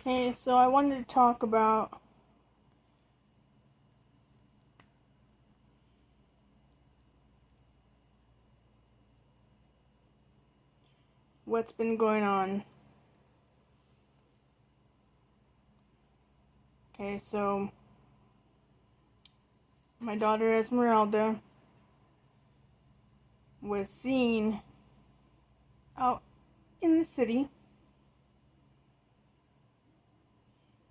Okay, so I wanted to talk about what's been going on. Okay, so my daughter Esmeralda was seen out in the city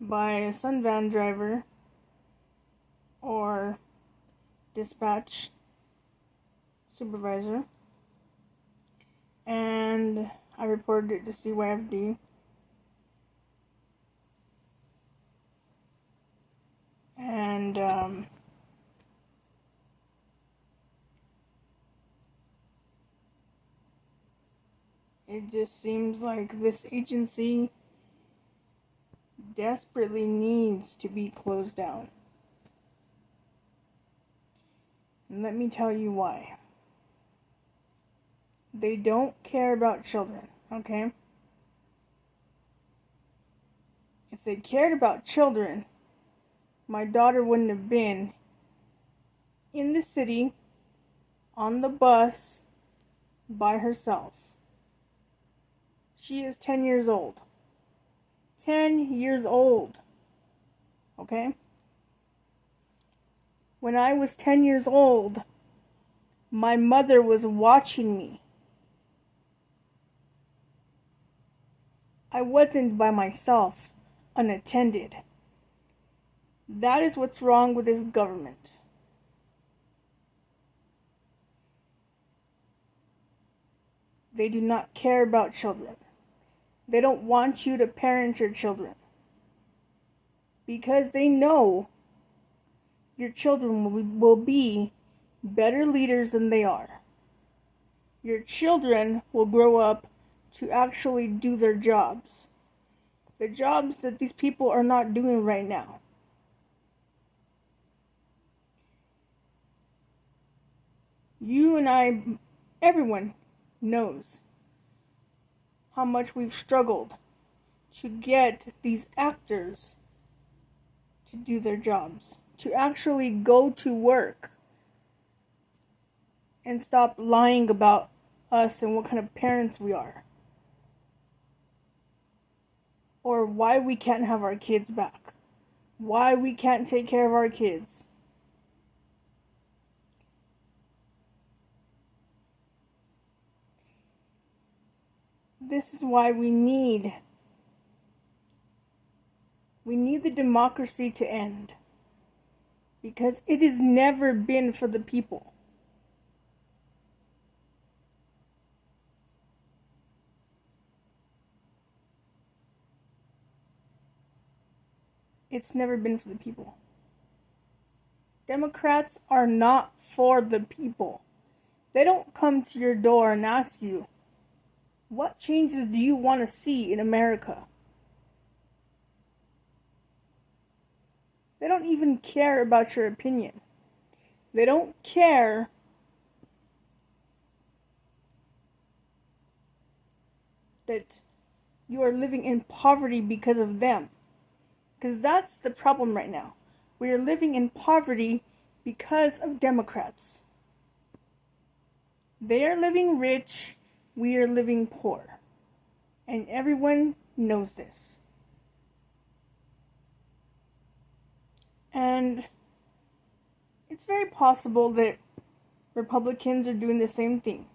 by a Sunvan driver or dispatch supervisor, and I reported it to CYFD. And it just seems like this agency desperately needs to be closed down. And let me tell you why. They don't care about children, okay? If they cared about children, my daughter wouldn't have been in the city on the bus by herself. She is 10 years old. 10 years old. Okay? When I was 10 years old, my mother was watching me. I wasn't by myself, unattended. That is what's wrong with this government. They do not care about children. They don't want you to parent your children, because they know your children will be better leaders than they are. Your children will grow up to actually do their jobs. The jobs that these people are not doing right now. You and I, everyone knows how much we've struggled to get these actors to do their jobs, to actually go to work and stop lying about us and what kind of parents we are, or why we can't have our kids back, why we can't take care of our kids. This is why we need the democracy to end, because it has never been for the people. It's never been for the people. Democrats are not for the people. They don't come to your door and ask you, what changes do you want to see in America? They don't even care about your opinion. They don't care that you are living in poverty because of them. Because that's the problem right now. We are living in poverty because of Democrats. They are living rich, we are living poor. And everyone knows this. And it's very possible that Republicans are doing the same thing.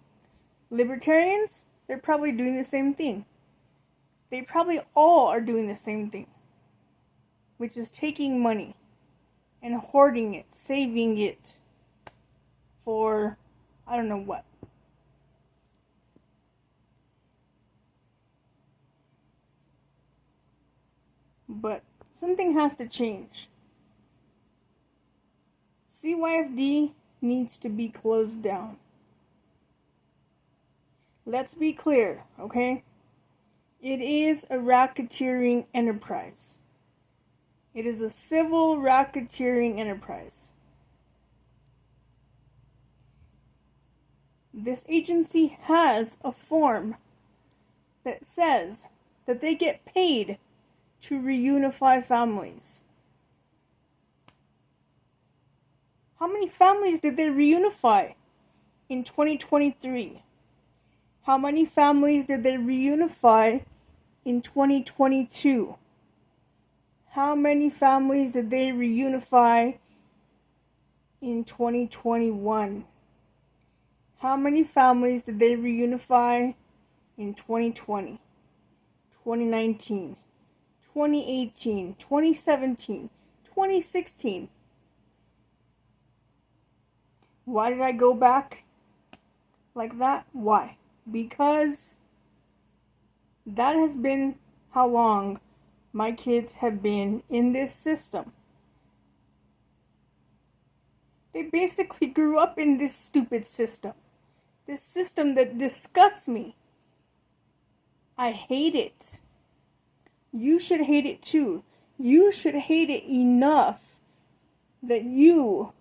Libertarians, they're probably doing the same thing. They probably all are doing the same thing, which is taking money and hoarding it, saving it for I don't know what. But something has to change. CYFD needs to be closed down. Let's be clear, okay? It is a racketeering enterprise. It is a civil racketeering enterprise. This agency has a form that says that they get paid to reunify families. How many families did they reunify in 2023? How many families did they reunify in 2022? How many families did they reunify in 2021? How many families did they reunify in 2020, 2019, 2018, 2017, 2016? Why did I go back like that? Why? Because that has been how long my kids have been in this system. They basically grew up in this stupid system. This system that disgusts me. I hate it. You should hate it too. You should hate it enough that you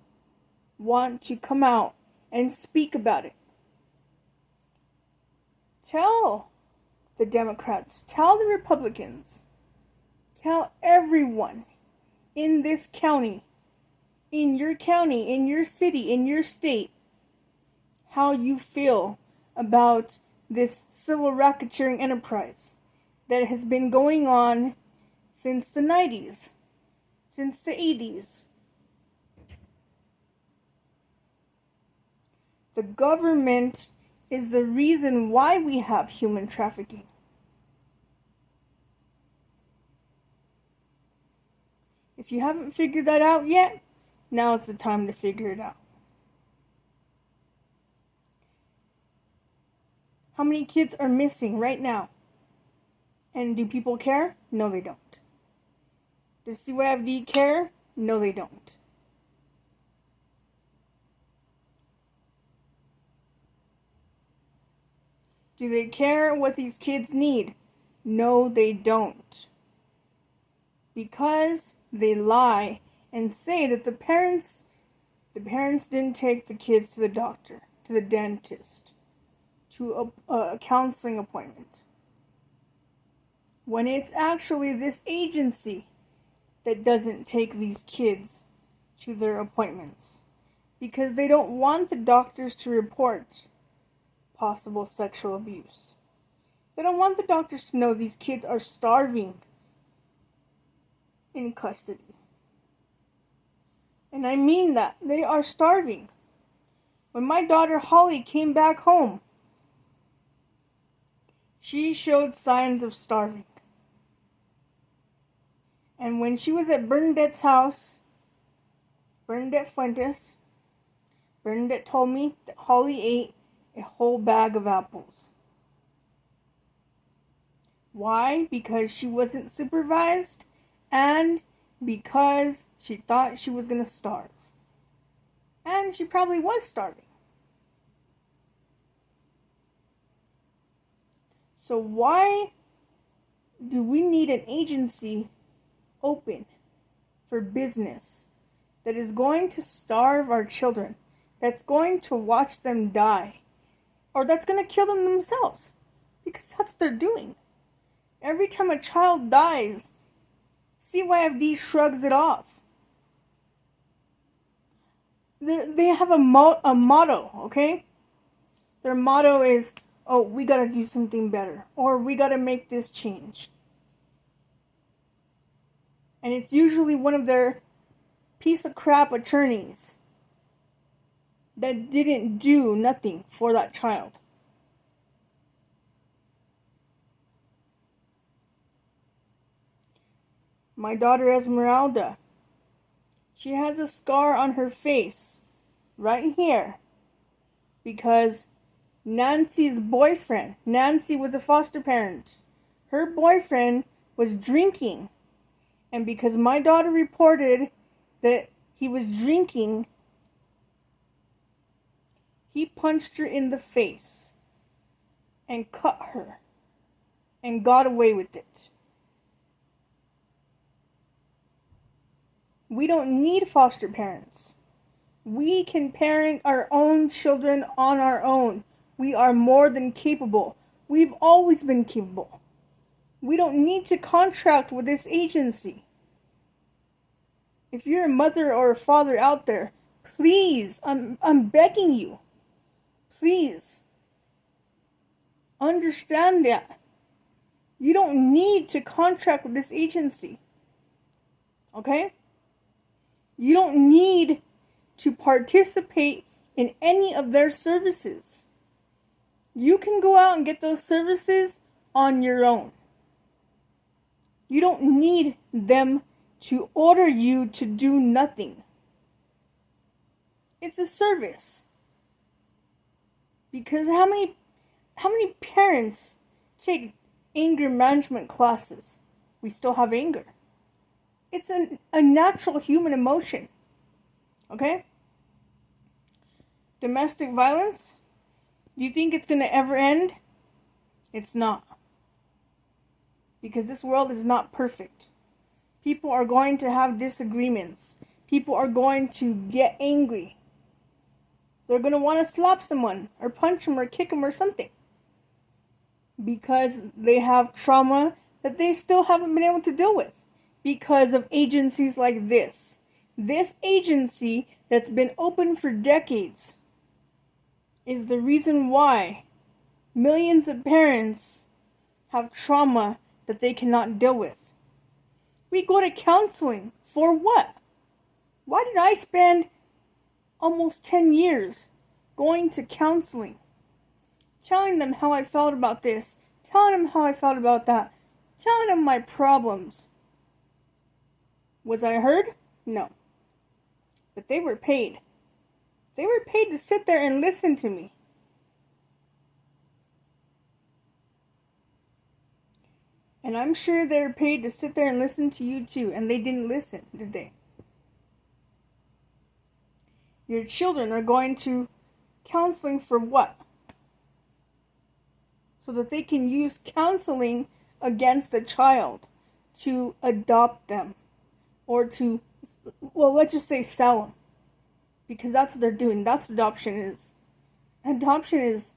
want to come out and speak about it. Tell the Democrats, tell the Republicans, tell everyone in this county, in your city, in your state, how you feel about this civil racketeering enterprise that has been going on since the 90s, since the 80s. The government is the reason why we have human trafficking. If you haven't figured that out yet, now is the time to figure it out. How many kids are missing right now? And do people care? No, they don't. Does CYFD care? No, they don't. Do they care what these kids need? No, they don't. Because they lie and say that the parents didn't take the kids to the doctor, to the dentist, to a counseling appointment. When it's actually this agency that doesn't take these kids to their appointments. Because they don't want the doctors to report possible sexual abuse. They don't want the doctors to know these kids are starving in custody. And I mean that. They are starving. When my daughter Holly came back home, she showed signs of starving. And when she was at Bernadette's house, Bernadette Fuentes, Bernadette told me that Holly ate a whole bag of apples. Why? Because she wasn't supervised and because she thought she was going to starve. And she probably was starving. So why do we need an agency open for business that is going to starve our children, that's going to watch them die, or that's going to kill them themselves? Because that's what they're doing. Every time a child dies, CYFD shrugs it off. They have a motto, okay? Their motto is, oh, we gotta do something better, or we gotta make this change. And it's usually one of their piece of crap attorneys that didn't do nothing for that child. My daughter Esmeralda, she has a scar on her face, right here, because Nancy's boyfriend, Nancy was a foster parent, her boyfriend was drinking, and because my daughter reported that he was drinking, he punched her in the face and cut her and got away with it. We don't need foster parents. We can parent our own children on our own. We are more than capable. We've always been capable. We don't need to contract with this agency. If you're a mother or a father out there, please, I'm begging you, please understand that. You don't need to contract with this agency. Okay? You don't need to participate in any of their services. You can go out and get those services on your own. You don't need them to order you to do nothing. It's a service. Because how many parents take anger management classes? We still have anger. It's a natural human emotion. Okay? Domestic violence? Do you think it's going to ever end? It's not. Because this world is not perfect. People are going to have disagreements. People are going to get angry. They're going to want to slap someone or punch them or kick them or something. Because they have trauma that they still haven't been able to deal with. Because of agencies like this. This agency that's been open for decades is the reason why millions of parents have trauma that they cannot deal with. We go to counseling for what? Why did I spend almost 10 years going to counseling? Telling them how I felt about this, telling them how I felt about that, telling them my problems. Was I heard? No. But they were paid. They were paid to sit there and listen to me. And I'm sure they're paid to sit there and listen to you too. And they didn't listen, did they? Your children are going to counseling for what? So that they can use counseling against the child to adopt them. Or to, well, let's just say sell them. Because that's what they're doing. That's what adoption is. Adoption is,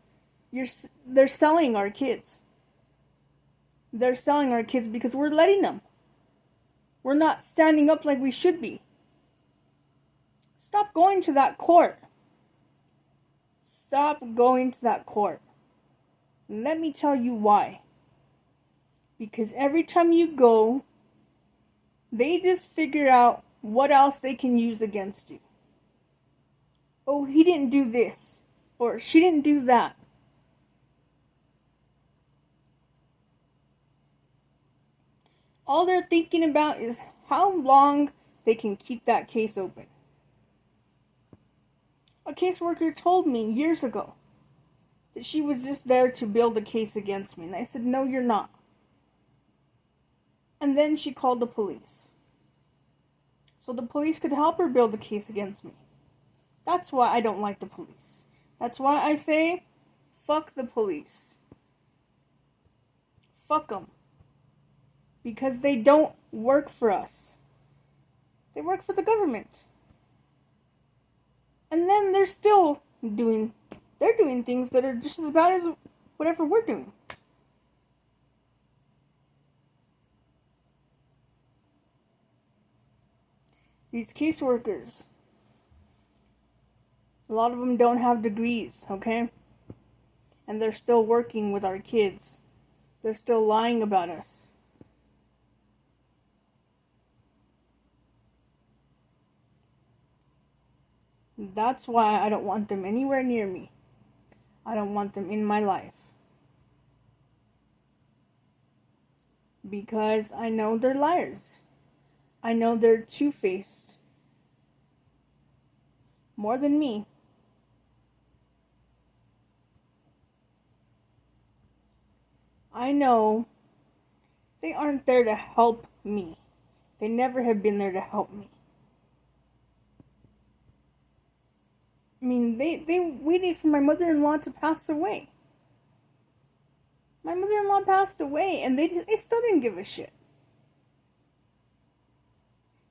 they're selling our kids. They're selling our kids because we're letting them. We're not standing up like we should be. Stop going to that court. Stop going to that court. And let me tell you why. Because every time you go, they just figure out what else they can use against you. Oh, he didn't do this. Or she didn't do that. All they're thinking about is how long they can keep that case open. A caseworker told me years ago that she was just there to build a case against me. And I said, no, you're not. And then she called the police. So the police could help her build a case against me. That's why I don't like the police. That's why I say, fuck the police. Fuck them. Because they don't work for us. They work for the government. And then they're still doing things that are just as bad as whatever we're doing. These caseworkers, a lot of them don't have degrees, okay? And they're still working with our kids. They're still lying about us. That's why I don't want them anywhere near me. I don't want them in my life. Because I know they're liars. I know they're two-faced. More than me. I know they aren't there to help me. They never have been there to help me. I mean, they waited for my mother-in-law to pass away. My mother-in-law passed away, and they still didn't give a shit.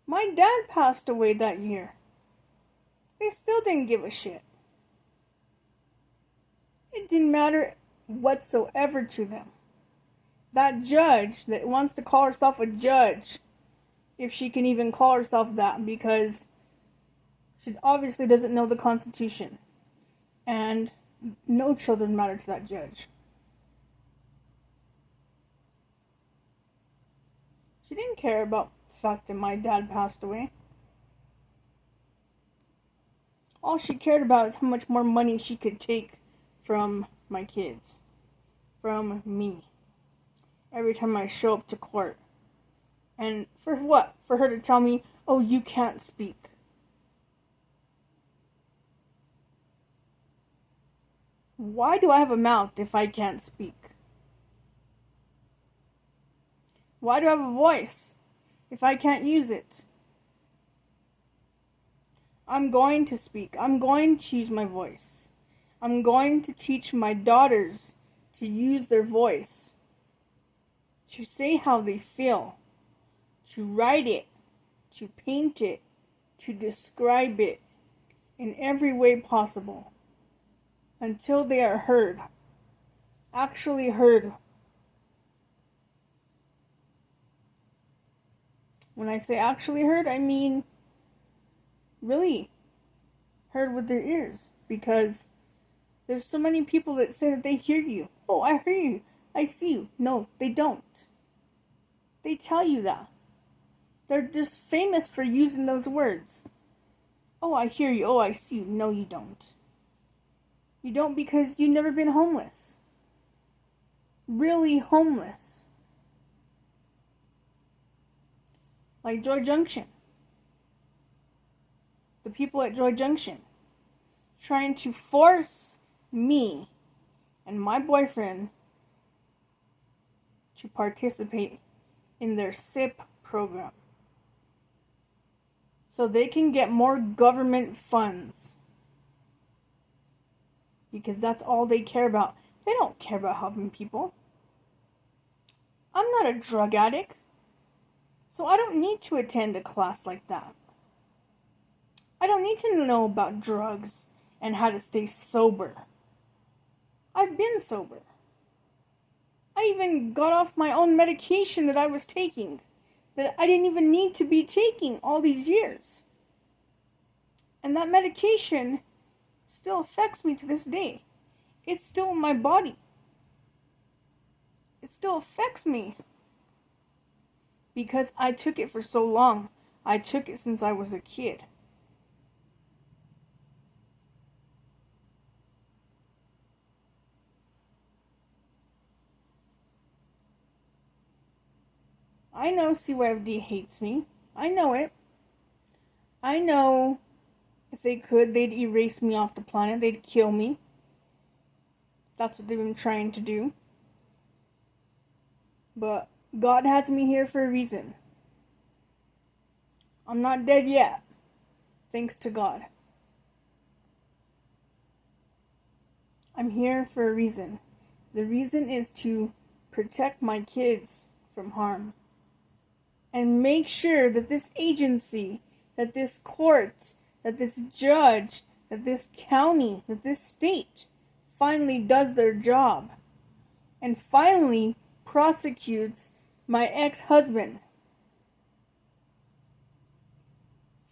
My dad passed away that year. They still didn't give a shit. It didn't matter whatsoever to them. That judge that wants to call herself a judge, if she can even call herself that, because she obviously doesn't know the Constitution. And no children matter to that judge. She didn't care about the fact that my dad passed away. All she cared about is how much more money she could take from my kids. From me. Every time I show up to court. And for what? For her to tell me, oh, you can't speak. Why do I have a mouth if I can't speak? Why do I have a voice if I can't use it? I'm going to speak. I'm going to use my voice. I'm going to teach my daughters to use their voice, to say how they feel, to write it, to paint it, to describe it in every way possible until they are heard, actually heard. When I say actually heard, I mean really heard with their ears, because there's so many people that say that they hear you. Oh, I hear you. I see you. No, they don't. They tell you that. They're just famous for using those words. Oh, I hear you. Oh, I see you. No, you don't. You don't, because you've never been homeless. Really homeless. Like Joy Junction. The people at Joy Junction trying to force me and my boyfriend to participate in their SIP program so they can get more government funds, because that's all they care about. They don't care about helping people. I'm not a drug addict, so I don't need to attend a class like that. I don't need to know about drugs and how to stay sober. I've been sober. I even got off my own medication that I was taking, that I didn't even need to be taking all these years. And that medication still affects me to this day. It's still in my body. It still affects me. Because I took it for so long. I took it since I was a kid. I know CYFD hates me. I know it. I know if they could, they'd erase me off the planet. They'd kill me. That's what they've been trying to do. But God has me here for a reason. I'm not dead yet. Thanks to God. I'm here for a reason. The reason is to protect my kids from harm. And make sure that this agency, that this court, that this judge, that this county, that this state finally does their job. And finally prosecutes my ex-husband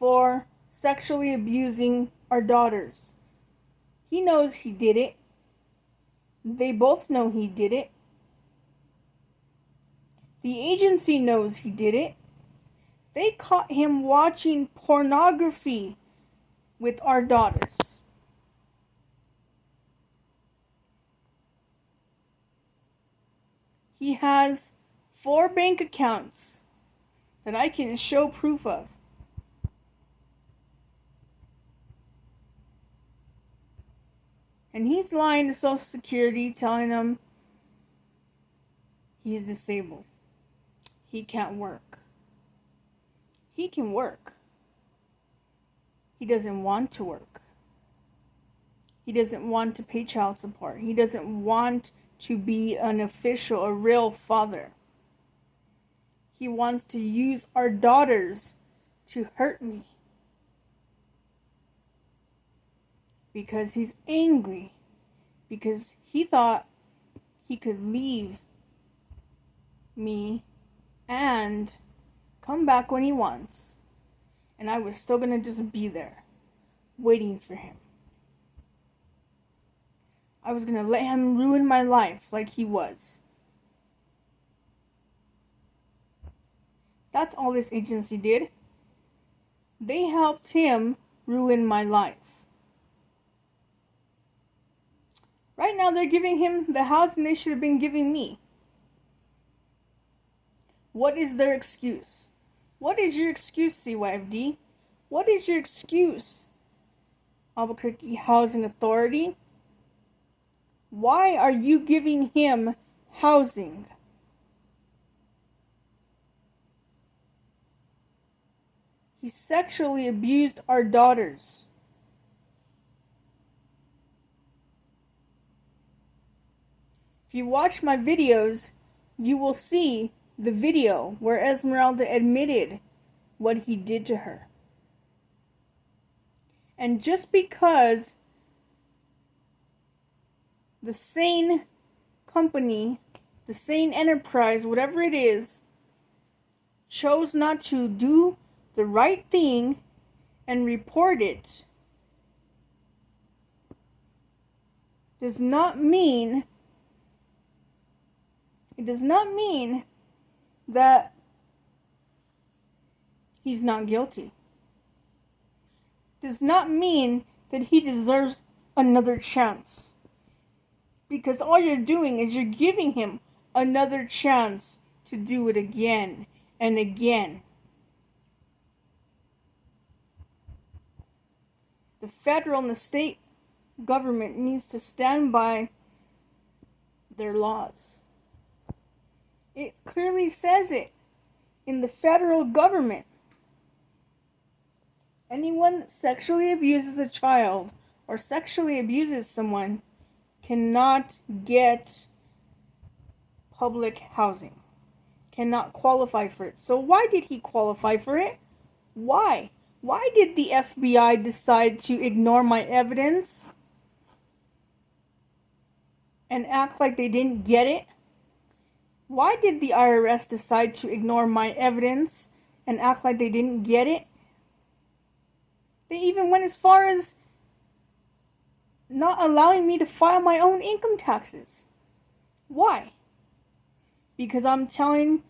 for sexually abusing our daughters. He knows he did it. They both know he did it. The agency knows he did it. They caught him watching pornography with our daughters. He has 4 bank accounts that I can show proof of. And he's lying to Social Security, telling them he's disabled. He can't work. He can work. He doesn't want to work. He doesn't want to pay child support. He doesn't want to be an official, a real father. He wants to use our daughters to hurt me. Because he's angry. Because he thought he could leave me and come back when he wants. And I was still gonna just be there, waiting for him. I was gonna let him ruin my life like he was. That's all this agency did. They helped him ruin my life. Right now they're giving him the housing they should have been giving me. What is their excuse? What is your excuse, CYFD? What is your excuse, Albuquerque Housing Authority? Why are you giving him housing? He sexually abused our daughters. If you watch my videos, you will see the video where Esmeralda admitted what he did to her. And just because the sane company, the sane enterprise, whatever it is, chose not to do the right thing and report it, does not mean that he's not guilty. Does not mean that he deserves another chance. Because all you're doing is you're giving him another chance to do it again and again. The federal and the state government needs to stand by their laws. It clearly says it in the federal government. Anyone that sexually abuses a child or sexually abuses someone cannot get public housing, cannot qualify for it. So why did he qualify for it? Why? Why did the FBI decide to ignore my evidence and act like they didn't get it? Why did the IRS decide to ignore my evidence and act like they didn't get it? They even went as far as not allowing me to file my own income taxes. Why? Because I'm telling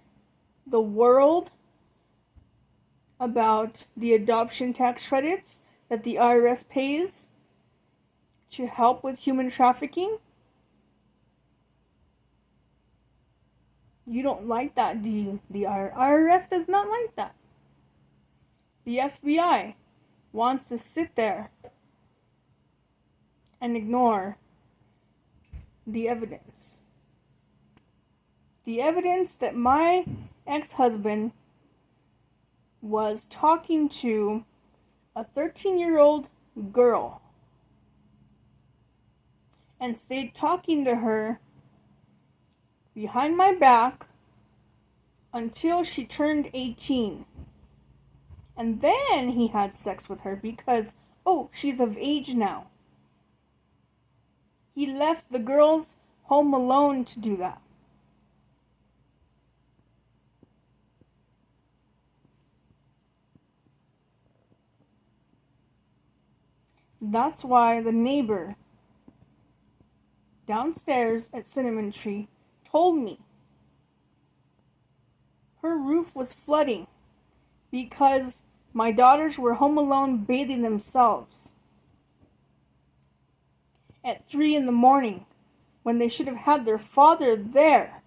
the world about the adoption tax credits that the IRS pays to help with human trafficking? You don't like that, do you? The IRS does not like that. The FBI wants to sit there and ignore the evidence. The evidence that my ex-husband was talking to a 13-year-old girl and stayed talking to her behind my back until she turned 18. And then he had sex with her because, oh, she's of age now. He left the girls home alone to do that. That's why the neighbor downstairs at Cinnamon Tree told me her roof was flooding because my daughters were home alone bathing themselves at 3 a.m. when they should have had their father there.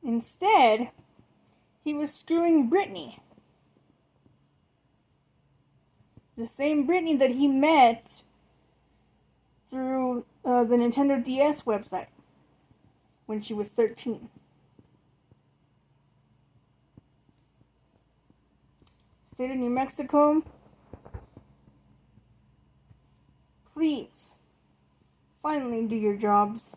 Instead, he was screwing Brittany. The same Brittany that he met through the Nintendo DS website when she was 13. State of New Mexico, please, finally do your jobs.